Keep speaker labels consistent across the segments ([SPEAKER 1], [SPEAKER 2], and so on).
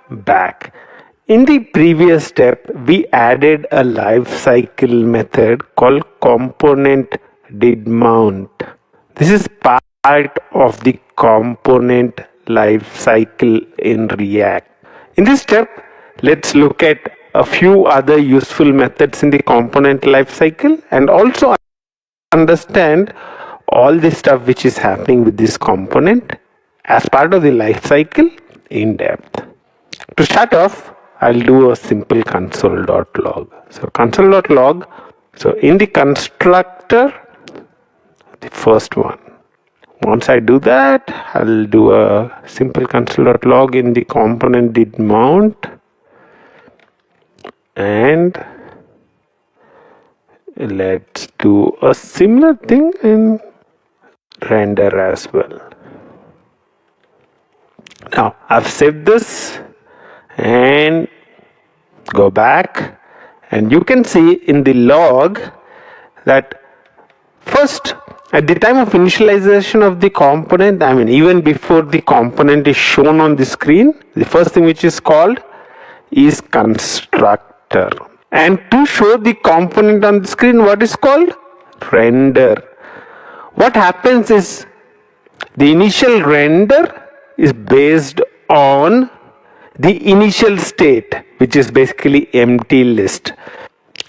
[SPEAKER 1] back. In the previous step, we added a lifecycle method called component did mount. This is part of the component lifecycle in React. In this step, let's look at a few other useful methods in the component lifecycle and also understand all the stuff which is happening with this component as part of the lifecycle in depth. To start off, I'll do a simple console.log. So console.log, so in the constructor, the first one. Once I do that, I'll do a simple console.log in the component did mount, and let's do a similar thing in render as well. Now I've saved this and go back, and you can see in the log that first, at the time of initialization of the component, even before the component is shown on the screen, the first thing which is called is constructor. And to show the component on the screen, what is called? Render. What happens is the initial render is based on the initial state, which is basically empty list.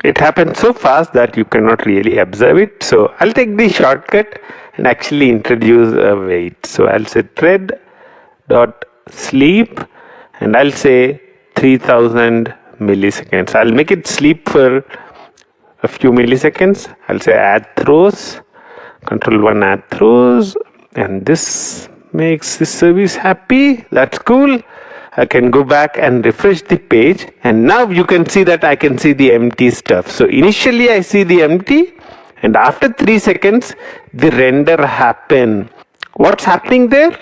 [SPEAKER 1] It happens so fast that you cannot really observe it. So I'll take the shortcut and actually introduce a wait. So I'll say thread.sleep and I'll say 3000 milliseconds. I'll make it sleep for a few milliseconds. I'll say add throws, control 1 add throws, and this makes the service happy. That's cool. I can go back and refresh the page, and now you can see that I can see the empty stuff. So initially I see the empty, and after 3 seconds the render happen. What's happening there?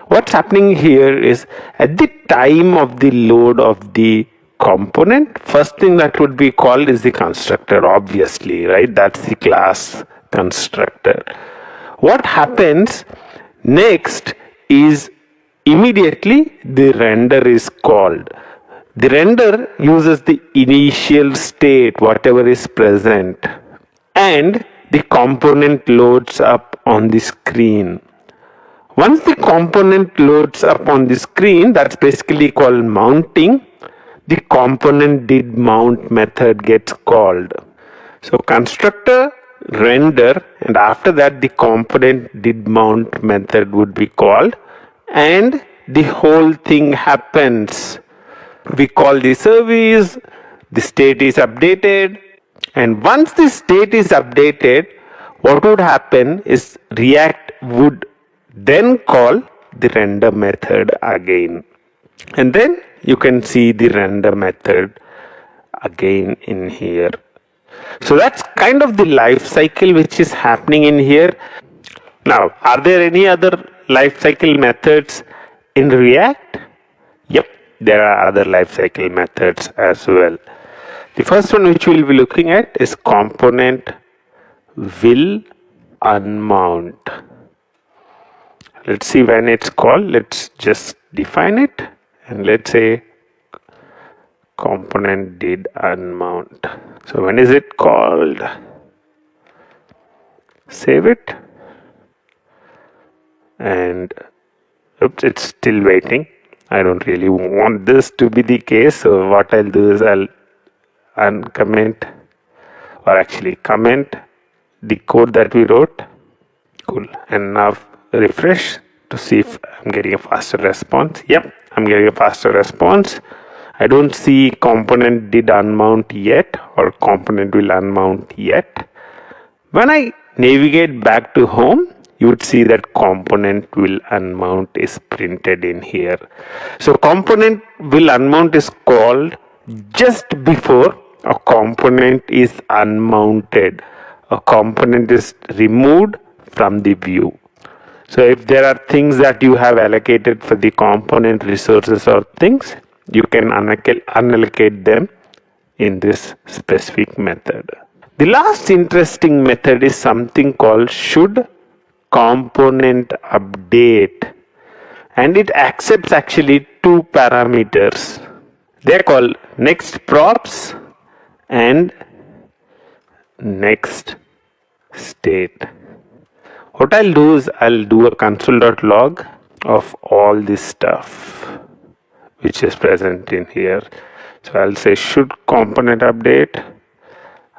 [SPEAKER 1] What's happening here is at the time of the load of the component, first thing that would be called is the constructor, obviously, right? That's the class constructor. What happens next is immediately the render is called. The render uses the initial state, whatever is present, and the component loads up on the screen. Once the component loads up on the screen, that's basically called mounting, the component did mount method gets called. So constructor, render, and after that the component did mount method would be called, and the whole thing happens. We call the service, the state is updated, and once the state is updated, what would happen is React would then call the render method again, and then you can see the render method again in here. So that's kind of the life cycle which is happening in here. Now, are there any other lifecycle methods in React? Yep, there are other lifecycle methods as well. The first one which we'll be looking at is component will unmount. Let's see when it's called. Let's just define it, and let's say component did unmount. So when is it called? Save it. And oops, it's still waiting. I don't really want this to be the case, so what I'll do is I'll uncomment, or actually comment the code that we wrote. Cool. And now refresh to see if I'm getting a faster response. Yep, I'm getting a faster response. I don't see component did unmount yet, or component will unmount yet. When I navigate back to home, you would see that component will unmount is printed in here. So component will unmount is called just before a component is unmounted. A component is removed from the view. So if there are things that you have allocated for the component resources or things, you can unallocate them in this specific method. The last interesting method is something called should component update, and it accepts actually two parameters. They are called next props and next state. What I'll do is I'll do a console.log of all this stuff which is present in here. So I'll say should component update.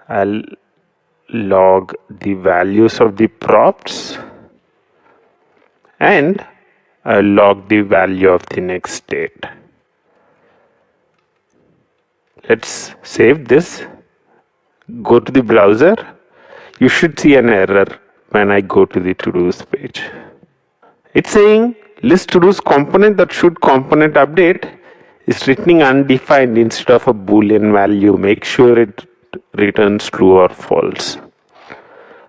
[SPEAKER 1] I'll log the values of the props and I'll log the value of the next state. Let's save this. Go to the browser. You should see an error when I go to the to-dos page. It's saying list to-dos component that should component update is returning undefined instead of a boolean value. Make sure it returns true or false.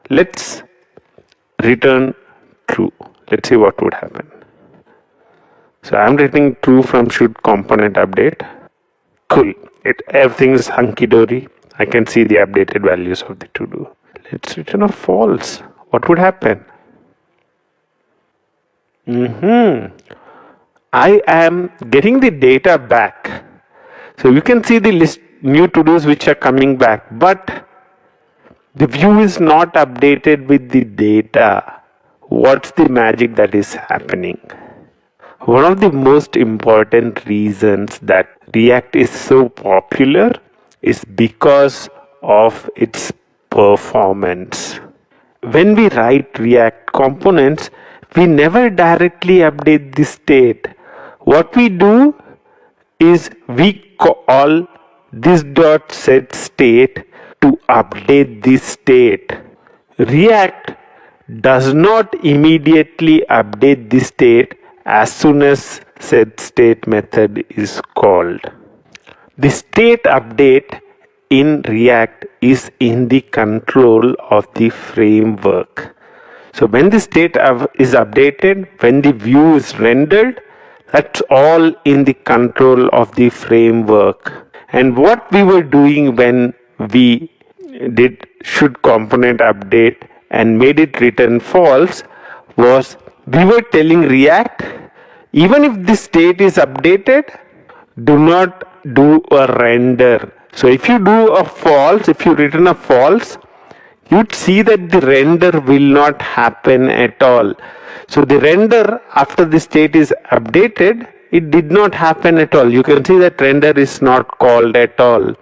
[SPEAKER 1] Let's return true. Let's see what would happen. So I'm returning true from should component update. Cool. Everything is hunky-dory. I can see the updated values of the to-do. Let's return a false. What would happen? I am getting the data back. So you can see the list new to-dos which are coming back, but the view is not updated with the data. What's the magic that is happening? One of the most important reasons that React is so popular is because of its performance. When we write React components, we never directly update the state. What we do is we call this dot set state to update this state. React does not immediately update the state as soon as set state method is called. The state update in React is in the control of the framework. So when the state is updated, when the view is rendered, that's all in the control of the framework. And what we were doing when we did should component update and made it return false was we were telling React, even if the state is updated, do not do a render. So if you do a false, if you return a false, you'd see that the render will not happen at all. So the render after the state is updated, it did not happen at all. You can see that render is not called at all.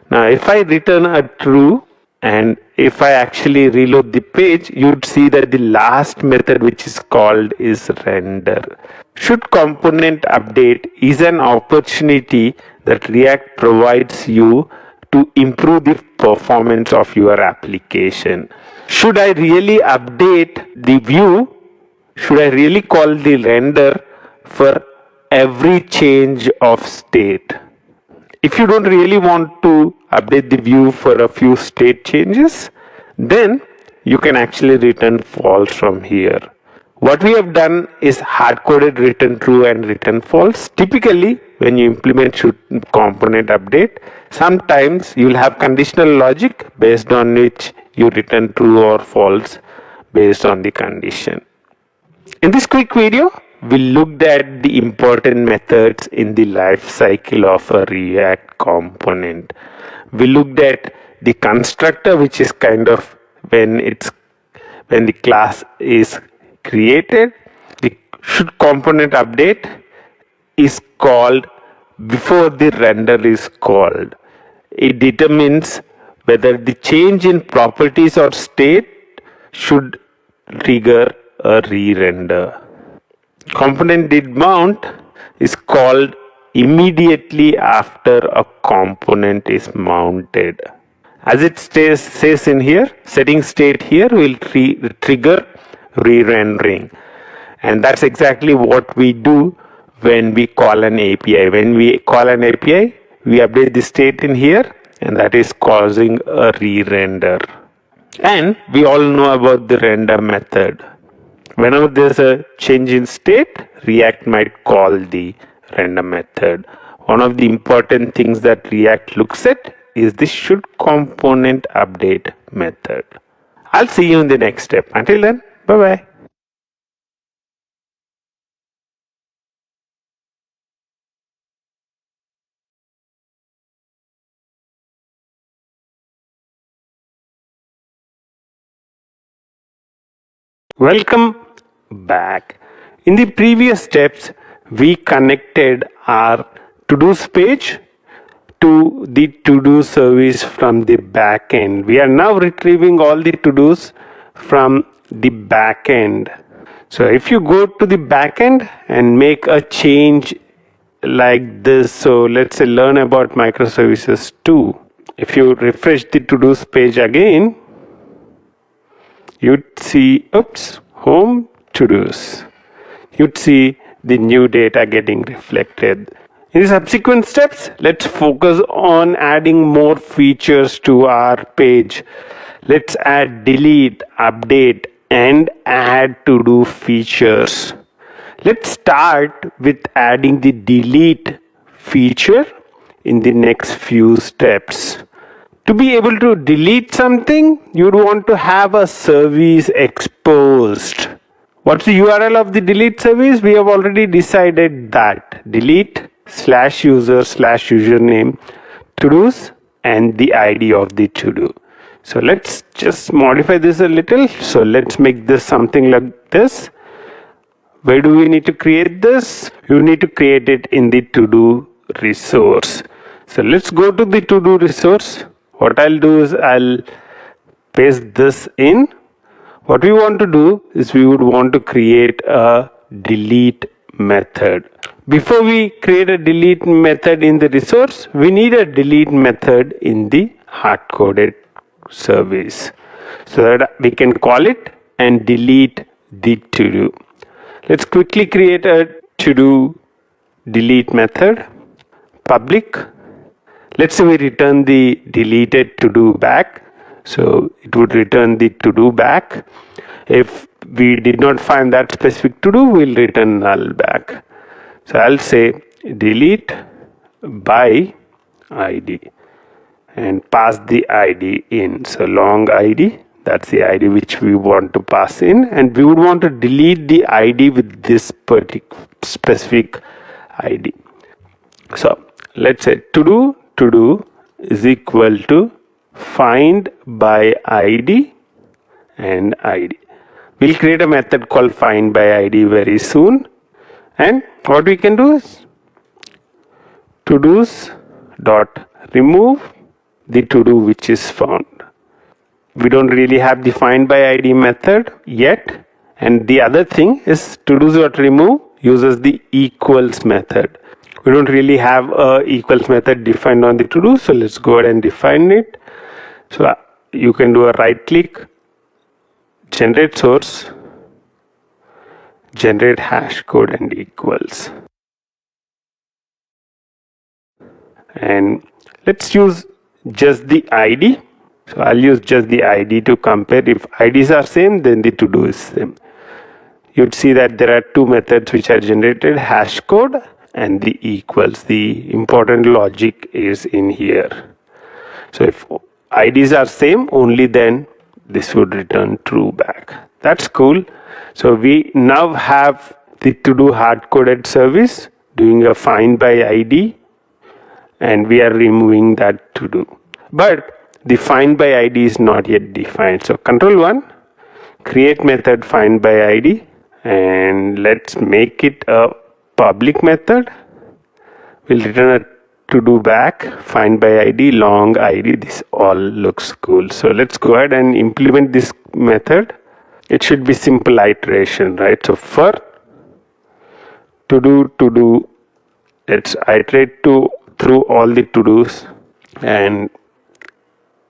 [SPEAKER 1] Now if I return a true and if I actually reload the page, you'd see that the last method which is called is render. Should component update is an opportunity that React provides you to improve the performance of your application. Should I really update the view? Should I really call the render for every change of state? If you don't really want to update the view for a few state changes, then you can actually return false from here. What we have done is hard-coded return true and return false. Typically, when you implement should component update, sometimes you will have conditional logic based on which you return true or false based on the condition. In this quick video, we looked at the important methods in the life cycle of a React component. We looked at the constructor, which is kind of when the class is created. The should component update is called before the render is called. It determines whether the change in properties or state should trigger a re-render. Component did mount is called immediately after a component is mounted. As it says in here, setting state here will trigger re-rendering. And that's exactly what we do when we call an API. When we call an API, we update the state in here, and that is causing a re-render. And we all know about the render method. Whenever there's a change in state, React might call the render method. One of the important things that React looks at is the should component update method. I'll see you in the next step. Until then, bye-bye. Welcome back. In the previous steps, we connected our to-dos page to the to-do service from the back end. We are now retrieving all the to-dos from the back end. So if you go to the back end and make a change like this, so let's say learn about microservices 2. If you refresh the to-dos page again, you'd see, home to-dos. You'd see the new data getting reflected. In the subsequent steps, let's focus on adding more features to our page. Let's add delete, update, and add to-do features. Let's start with adding the delete feature in the next few steps. To be able to delete something, you'd want to have a service exposed. What's the URL of the delete service? We have already decided that. Delete /user/username to-dos and the ID of the to-do. So let's just modify this a little. So let's make this something like this. Where do we need to create this? You need to create it in the to-do resource. So let's go to the to-do resource. What I'll do is I'll paste this in. What we want to do is we would want to create a delete method. Before we create a delete method in the resource, we need a delete method in the hard-coded service so that we can call it and delete the to-do. Let's quickly create a to-do delete method. Public. Let's say we return the deleted to-do back. So it would return the to-do back. If we did not find that specific to-do, we'll return null back. So I'll say delete by ID and pass the ID in. So long ID, that's the ID which we want to pass in, and we would want to delete the ID with this particular specific ID. So let's say to do is equal to find by ID and ID. We'll create a method called find by ID very soon, and what we can do is to-dos dot remove the to-do which is found. We don't really have the find by ID method yet, and the other thing is to-dos dot remove uses the equals method. We don't really have a equals method defined on the to-do, so let's go ahead and define it. So you can do a right click, generate source, generate hash code and equals. And let's use just the ID. So I'll use just the ID to compare. If IDs are same, then the to-do is same. You'd see that there are two methods which are generated, hash code and the equals. The important logic is in here. So if IDs are same, only then this would return true back. That's cool. So we now have the to-do hard-coded service doing a find by ID, and we are removing that to-do. But the find by ID is not yet defined. So control 1, create method find by ID, and let's make it a public method. We'll return a to-do back, find by ID, long ID. This all looks cool. So let's go ahead and implement this method. It should be simple iteration, right? So for to-do, let's iterate through all the to-dos, and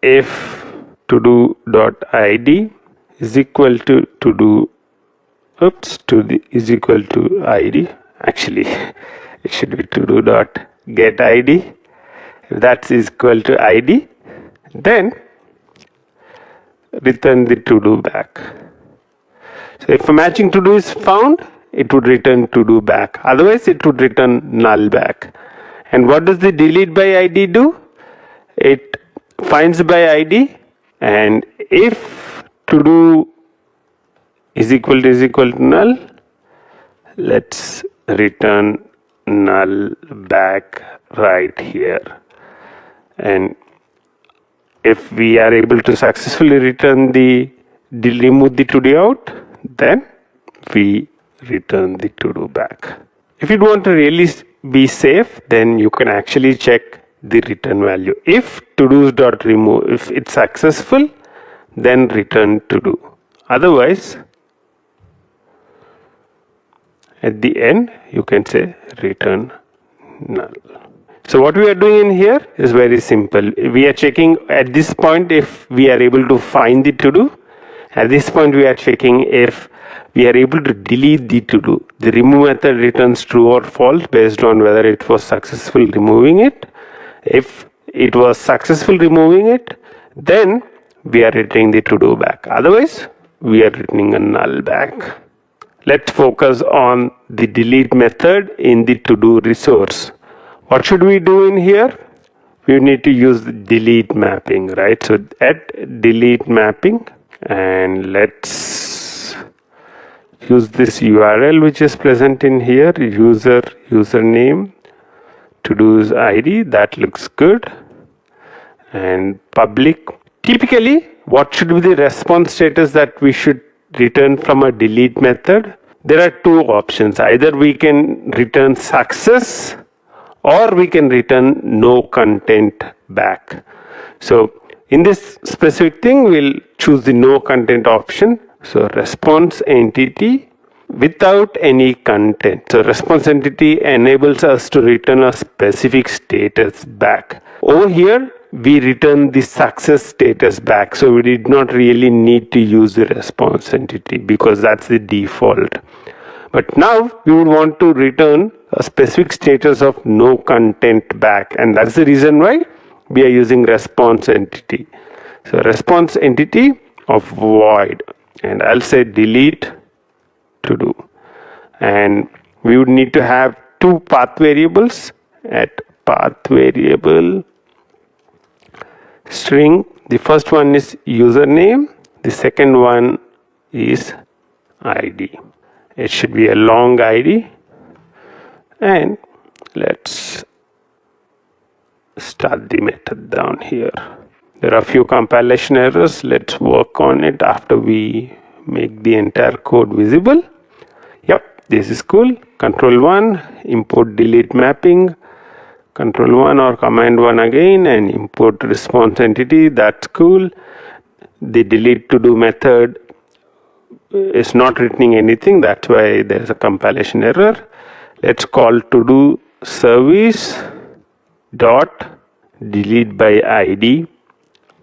[SPEAKER 1] if to-do.id is equal to to-do, is equal to ID. Actually, it should be to-do.getID. If that is equal to ID, then return the to-do back. So if a matching to-do is found, it would return to-do back. Otherwise, it would return null back. And what does the delete by ID do? It finds by ID, and if to-do is equal to null, let's return null back right here. And if we are able to successfully return remove the to-do out, then we return the to-do back. If you want to really be safe, then you can actually check the return value. If todos.remove, if it's successful, then return to do. Otherwise, at the end, you can say return null. So what we are doing in here is very simple. We are checking at this point if we are able to find the to-do. At this point, we are checking if we are able to delete the to-do. The remove method returns true or false based on whether it was successful removing it. If it was successful removing it, then we are returning the to-do back. Otherwise, we are returning a null back. Let's focus on the delete method in the to-do resource. What should we do in here? We need to use the delete mapping, right? So at delete mapping, and let's use this URL which is present in here, username, to-do's ID. That looks good. And public. Typically, what should be the response status that we should return from a delete method? There are two options. Either we can return success or we can return no content back. So in this specific thing, we'll choose the no content option. So response entity without any content. So response entity enables us to return a specific status back. Over here, we return the success status back. So we did not really need to use the response entity because that's the default. But now we would want to return a specific status of no content back. And that's the reason why we are using response entity. So response entity of void. And I'll say delete to do. And we would need to have two path variables at path variable string. The first one is username. The second one is ID. It should be a long ID. And let's start the method down here. There are a few compilation errors. Let's work on it after we make the entire code visible. Yep, this is cool. Control 1, import delete mapping. Control 1 or command 1 again and import response entity. That's cool. The delete to do method is not returning anything. That's why there's a compilation error. Let's call to do service dot delete by ID.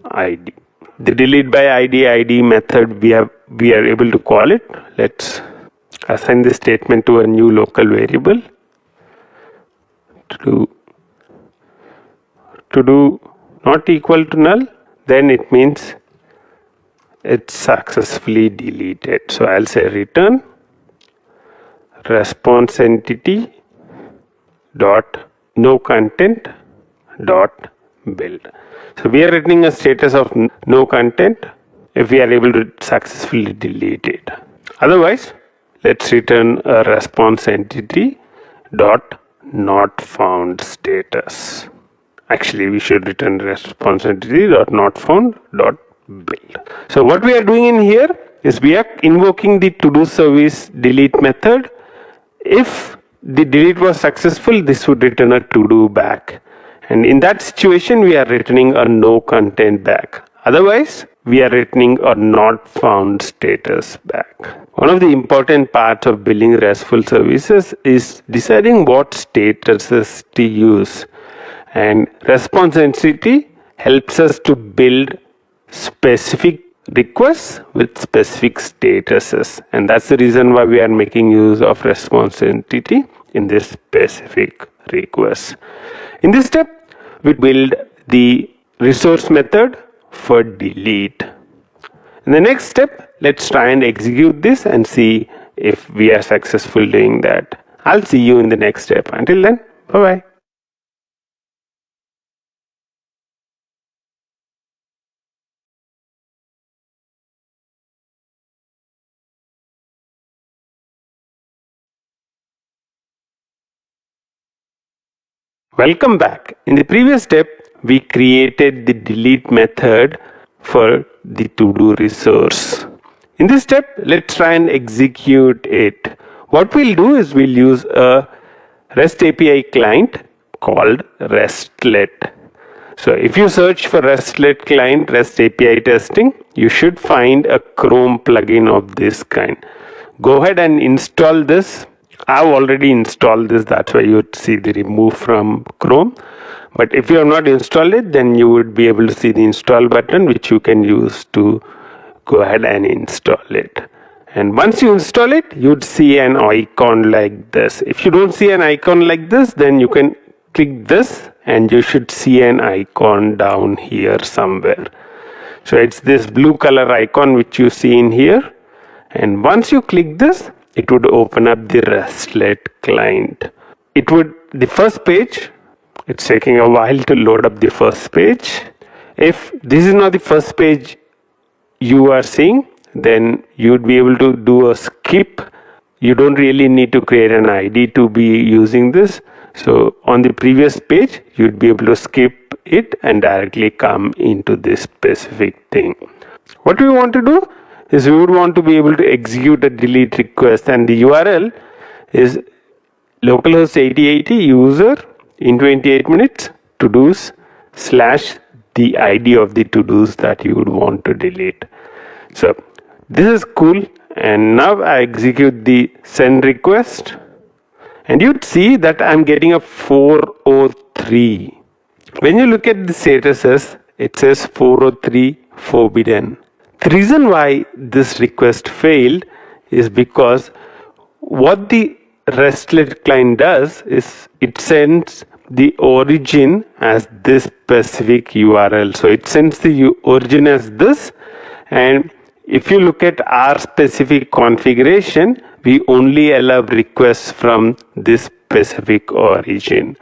[SPEAKER 1] The delete by ID method we are able to call it. Let's assign this statement to a new local variable. To do not equal to null, then it means it's successfully deleted. So I'll say return response entity dot no content dot build. So we are returning a status of no content if we are able to successfully delete it. Otherwise, let's return a response entity dot not found status. Actually, we should return response entity dot not found dot build. So what we are doing in here is we are invoking the to do service delete method. If the delete was successful, this would return a to do back. And in that situation, we are returning a no content back. Otherwise, we are returning a not found status back. One of the important parts of building RESTful services is deciding what statuses to use. And response entity helps us to build specific requests with specific statuses. And that's the reason why we are making use of response entity in this specific request. In this step, we build the resource method for delete. In the next step, let's try and execute this and see if we are successful doing that. I'll see you in the next step. Until then, bye-bye. Welcome back. In the previous step, we created the delete method for the to-do resource. In this step, let's try and execute it. What we'll do is we'll use a REST API client called RESTlet. So if you search for RESTlet client, REST API testing, you should find a Chrome plugin of this kind. Go ahead and install this. I've already installed this, that's why you would see the remove from Chrome. But if you have not installed it, then you would be able to see the install button, which you can use to go ahead and install it. And once you install it, you'd see an icon like this. If you don't see an icon like this, then you can click this and you should see an icon down here somewhere. So it's this blue color icon which you see in here. And once you click this, it would open up the RESTlet client. The first page, it's taking a while to load up the first page. If this is not the first page you are seeing, then you would be able to do a skip. You don't really need to create an ID to be using this. So on the previous page, you'd be able to skip it and directly come into this specific thing. What we want to do is we would want to be able to execute a delete request, and the URL is localhost 8080 user in 28 minutes to-dos / the ID of the to-dos that you would want to delete. So this is cool, and now I execute the send request, and you'd see that I'm getting a 403. When you look at the statuses, it says 403 forbidden. The reason why this request failed is because what the RESTlet client does is it sends the origin as this specific URL. So it sends the origin as this, and if you look at our specific configuration, we only allow requests from this specific origin.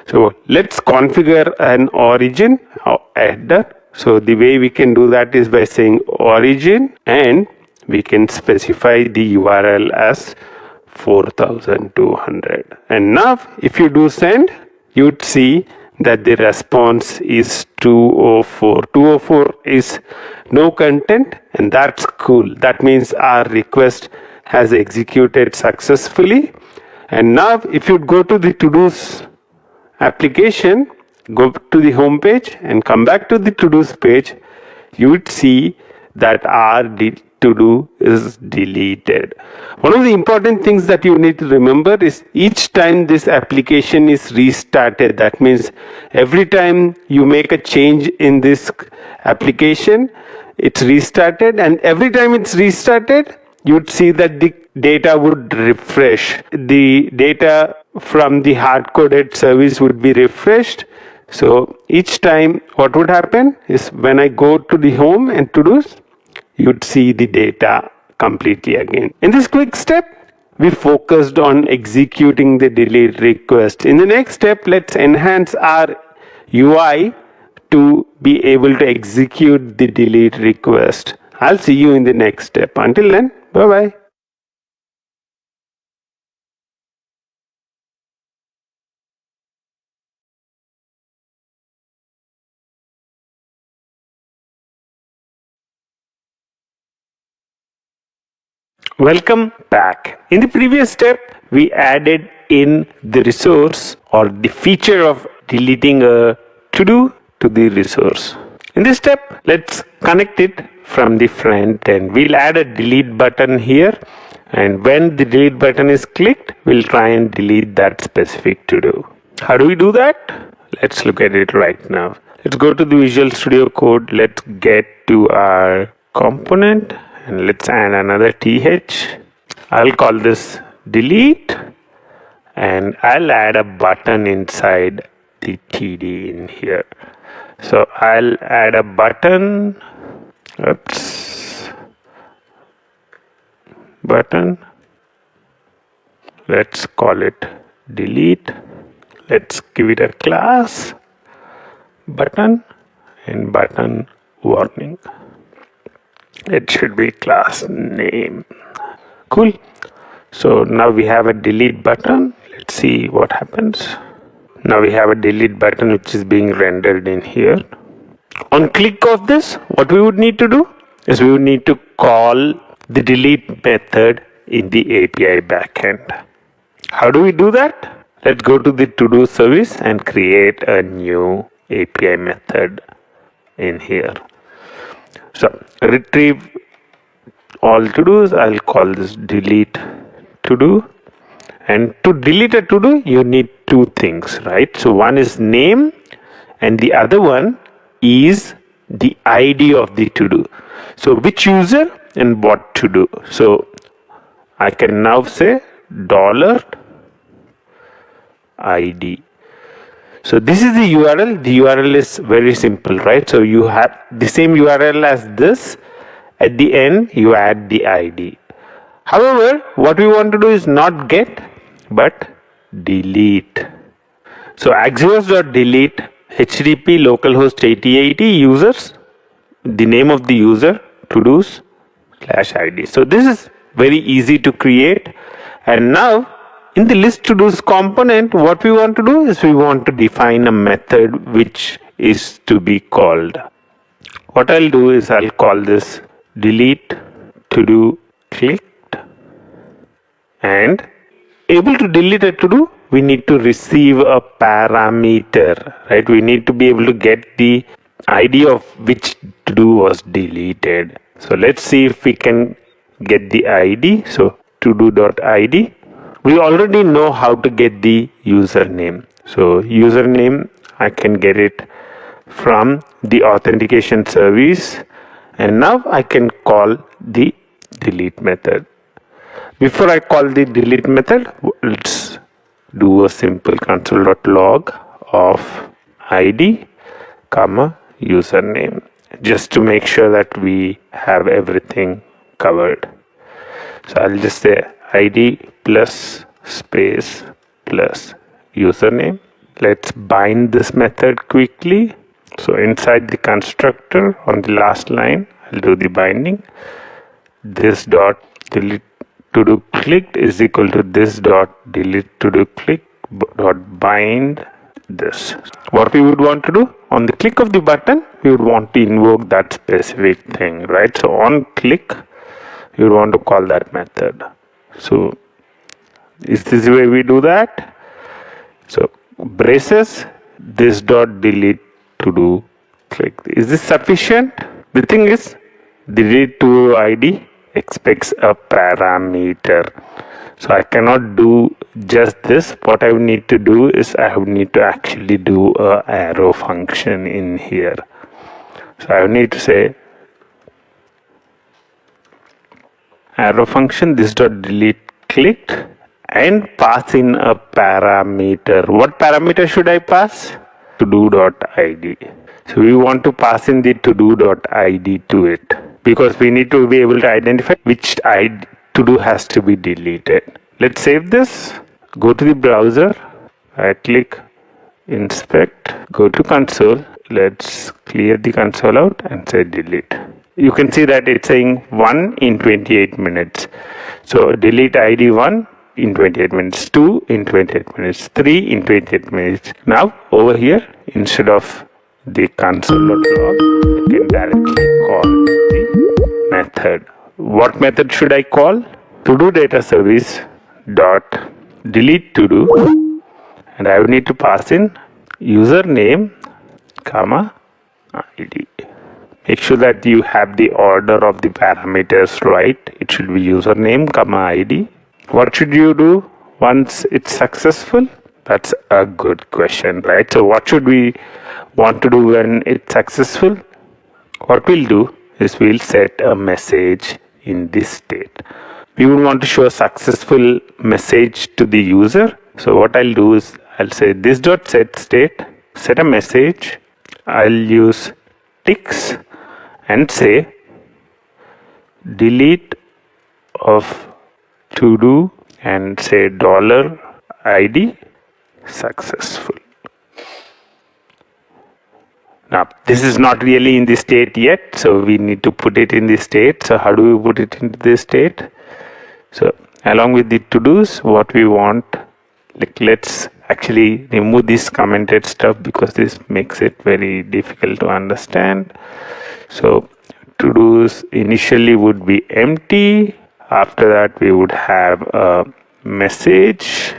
[SPEAKER 1] So let's configure an origin header. So the way we can do that is by saying origin, and we can specify the URL as 4200. And now if you do send, you'd see that the response is 204. 204 is no content, and that's cool. That means our request has executed successfully. And now if you go to the to-dos application, go to the home page and come back to the to-dos page, you would see that our to-do is deleted. One of the important things that you need to remember is each time this application is restarted, that means every time you make a change in this application, it's restarted, and every time it's restarted, you'd see that the data would refresh. The data from the hard-coded service would be refreshed. So each time what would happen is when I go to the home and to-dos, you'd see the data completely again. In this quick step, we focused on executing the delete request. In the next step, let's enhance our UI to be able to execute the delete request. I'll see you in the next step. Until then, bye-bye. Welcome back. In the previous step, we added in the resource or the feature of deleting a to-do to the resource. In this step, let's connect it from the front end. We'll add a delete button here, and when the delete button is clicked, we'll try and delete that specific to-do. How do we do that? Let's look at it right now. Let's go to the Visual Studio Code. Let's get to our component, and let's add another th. I'll call this delete, and I'll add a button inside the td in here. So I'll add a button. Button. Let's call it delete. Let's give it a class button and button warning. It should be class name. Cool. So now we have a delete button. Let's see what happens. Now we have a delete button which is being rendered in here. On click of this, what we would need to do is we would need to call the delete method in the API backend. How do we do that? Let's go to the to-do service and create a new API method in here. So retrieve all to-dos. I'll call this delete to-do. And to delete a to-do, you need two things, right? So one is name and the other one is the ID of the to-do. So which user and what to do. So I can now say $ID. So this is the URL. The URL is very simple, right? So you have the same URL as this. At the end, you add the ID. However, what we want to do is not get, but delete. So axios.delete HTTP localhost 8080 users, the name of the user, to-dos /ID. So this is very easy to create. And now in the list to-dos component, what we want to do is we want to define a method which is to be called. What I'll do is I'll call this delete to-do clicked. And able to delete a to-do, we need to receive a parameter, right? We need to be able to get the ID of which to-do was deleted. So let's see if we can get the ID. So to-do.id. We already know how to get the username. So username, I can get it from the authentication service. And now I can call the delete method. Before I call the delete method, let's do a simple console.log of ID, username, just to make sure that we have everything covered. So I'll just say ID plus space plus username. Let's bind this method quickly. So inside the constructor on the last line, I'll do the binding. This dot delete to do clicked is equal to this dot delete to do click dot bind this. What we would want to do on the click of the button, we would want to invoke that specific thing, right? So on click, you would want to call that method. So is this the way we do that? So braces this dot delete to do click. Is this sufficient? The thing is, the delete to ID expects a parameter. So I cannot do just this. What I would need to do is I would need to actually do a arrow function in here. So I would need to say arrow function this dot delete clicked and pass in a parameter. What parameter should I pass? to-do.id. So we want to pass in the to-do.id to it because we need to be able to identify which to-do has to be deleted. Let's save this. Go to the browser. Right click, inspect, go to console. Let's clear the console out and say delete. You can see that it's saying 1 in 28 minutes. So delete ID 1 in 28 minutes, 2 in 28 minutes, 3 in 28 minutes. Now over here, instead of the console.log, I can directly call the method. What method should I call? To-do data service dot delete to-do, and I will need to pass in username, ID. Make sure that you have the order of the parameters right. It should be username, ID. What should you do once it's successful? That's a good question, right? So what should we want to do when it's successful? What we'll do is we'll set a message in this state. We would want to show a successful message to the user. So what I'll do is I'll say this dot set state, set a message. I'll use ticks and say delete of to do and say $ID successful. Now this is not really in the state yet, so we need to put it in the state. So how do we put it into the state? So along with the to-dos, what we want, like let's actually remove this commented stuff because this makes it very difficult to understand. So to-dos initially would be empty. After that, we would have a message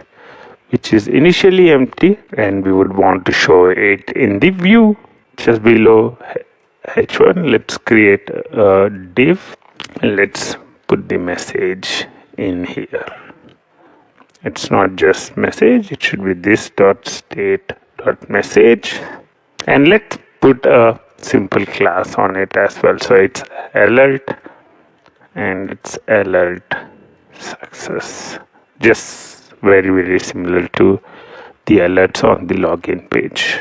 [SPEAKER 1] which is initially empty, and we would want to show it in the view just below h1. Let's create a div. Let's put the message in here. It's not just message, it should be this dot state dot message, and let's put a simple class on it as well. So it's alert, and it's alert success, just very similar to the alerts on the login page.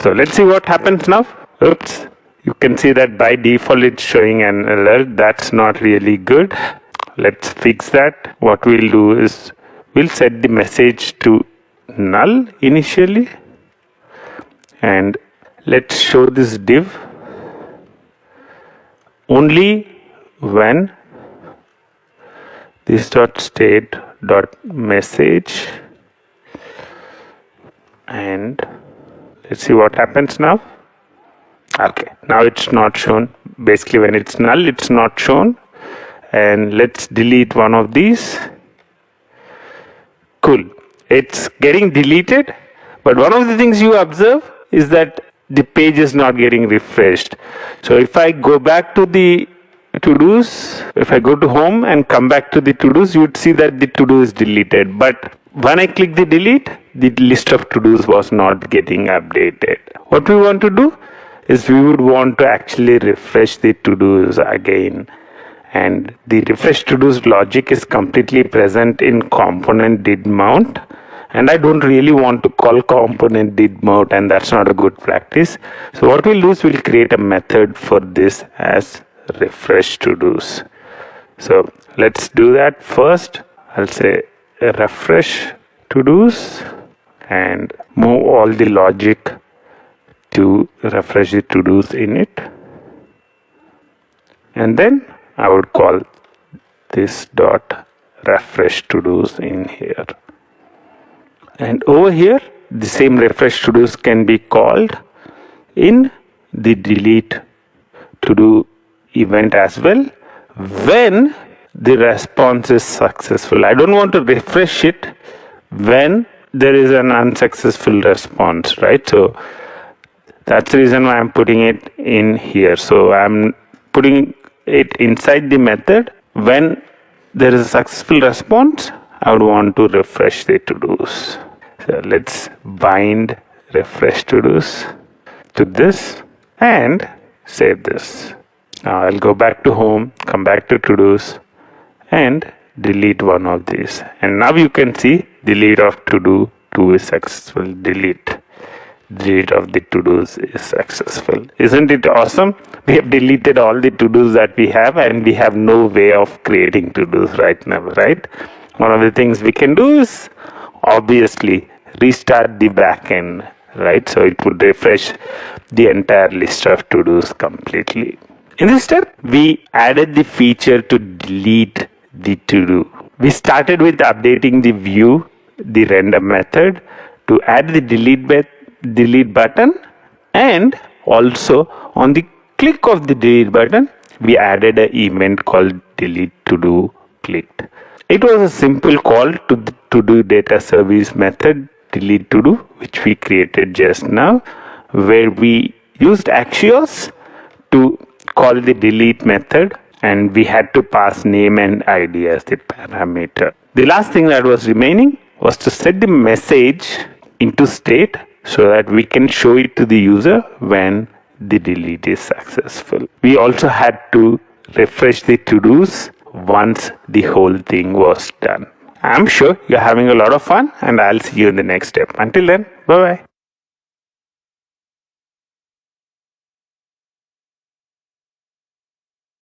[SPEAKER 1] So let's see what happens now. Oops, you can see that by default it's showing an alert. That's not really good. Let's fix that. What we'll do is we'll set the message to null initially, and let's show this div only when this dot state dot message, and let's see what happens now. Okay, now it's not shown. Basically, when it's null, it's not shown. And let's delete one of these. Cool, it's getting deleted, but one of the things you observe is that the page is not getting refreshed. So if I go back to the to-dos, if I go to home and come back to the to-dos, you would see that the to-do is deleted. But when I click the delete, the list of to-dos was not getting updated. What we want to do is we would want to actually refresh the to-dos again. And the refresh to-dos logic is completely present in component did mount. And I don't really want to call component did mount, and that's not a good practice. So what we'll do is we'll create a method for this as refresh to-dos. So let's do that first. I'll say refresh to-dos and move all the logic to refresh the to-dos in it. And then I would call this dot refresh to-dos in here. And over here, the same refresh to-dos can be called in the delete to-do event as well when the response is successful. I don't want to refresh it when there is an unsuccessful response, right? So that's the reason why I'm putting it in here. So I'm putting it inside the method. When there is a successful response, I would want to refresh the to-dos. So let's bind refresh to-dos to this and save this. Now I'll go back to home, come back to to-dos and delete one of these. And now you can see delete of to-do 2 is successful. Delete of the to-dos is successful. Isn't it awesome? We have deleted all the to-dos that we have, and we have no way of creating to-dos right now, right? One of the things we can do is obviously restart the backend, right? So it would refresh the entire list of to-dos completely. In this step, we added the feature to delete the to-do. We started with updating the view, the render method, to add the delete button, and also on the click of the delete button, we added an event called delete to do clicked. It was a simple call to the to do data service method delete to do, which we created just now, where we used Axios to call the delete method, and we had to pass name and ID as the parameter. The last thing that was remaining was to set the message into state so that we can show it to the user when the delete is successful. We also had to refresh the to-dos once the whole thing was done. I'm sure you're having a lot of fun, and I'll see you in the next step. Until then, bye-bye.